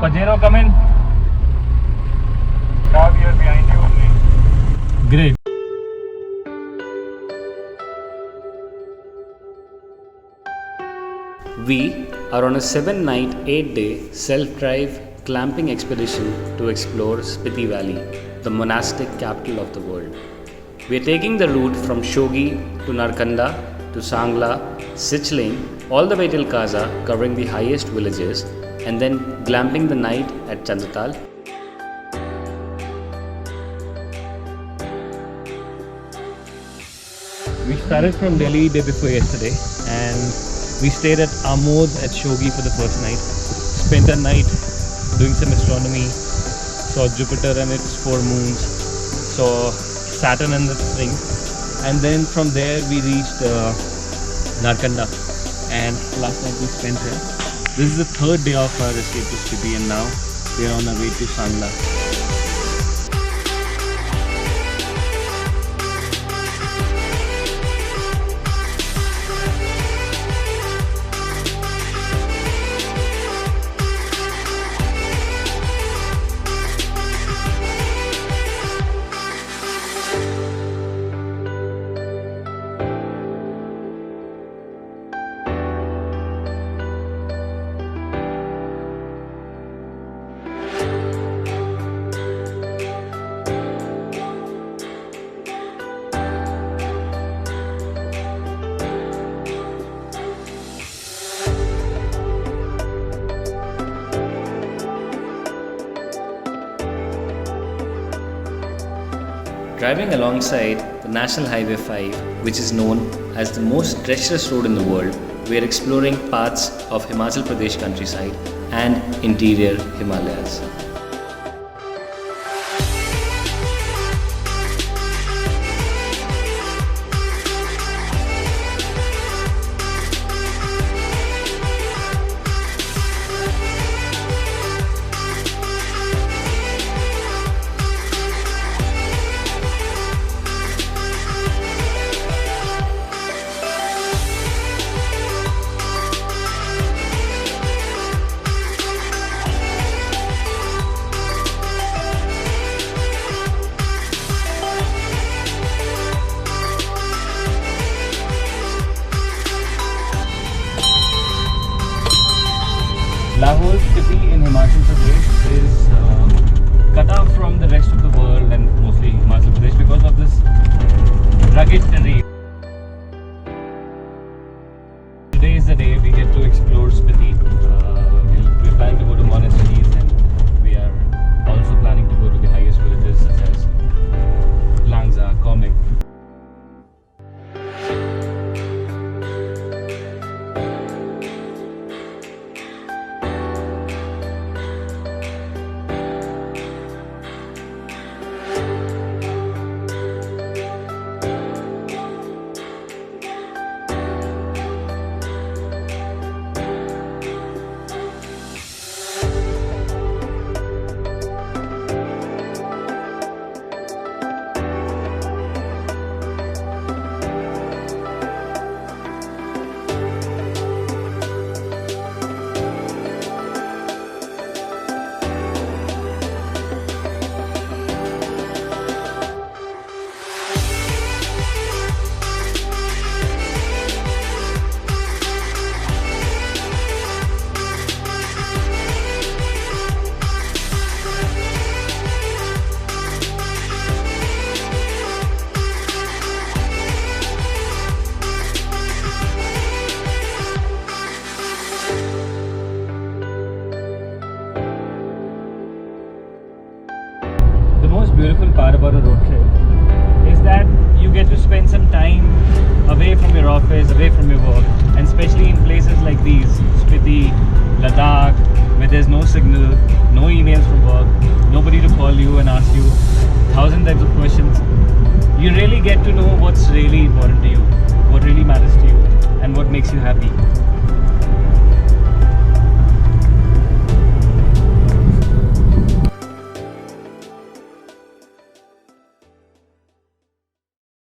Pajero, come in. Cab here behind you only. Great. We are on a 7-night, 8-day self-drive glamping expedition to explore Spiti Valley, the monastic capital of the world. We are taking the route from Shogi to Narkanda to Sangla, Sichling, all the way till Kaza, covering the highest villages, and then glamping the night at Chandatal. We started from Delhi day before yesterday and we stayed at Amod at Shogi for the first night. Spent a night doing some astronomy, saw Jupiter and its 4 moons, saw Saturn and its rings, and then from there we reached Narkanda and last night we spent here. This is the 3rd day of our escape to Spiti and now we are on our way to Sangla. Driving alongside the National Highway 5, which is known as the most treacherous road in the world, we are exploring parts of Himachal Pradesh countryside and interior Himalayas. Lahore Spiti in Himachal Pradesh is cut off from the rest of the world and mostly Himachal Pradesh because of this rugged terrain. Today is the day we get to explore Spiti. We're planning to go to monasteries and we are also planning to go to the highest villages such as Langza, Comic. Beautiful part about a road trip is that you get to spend some time away from your office, away from your work, and especially in places like these, Spiti, Ladakh, where there's no signal, no emails from work, nobody to call you and ask you 1,000 types of questions. You really get to know what's really important to you, what really matters to you, and what makes you happy.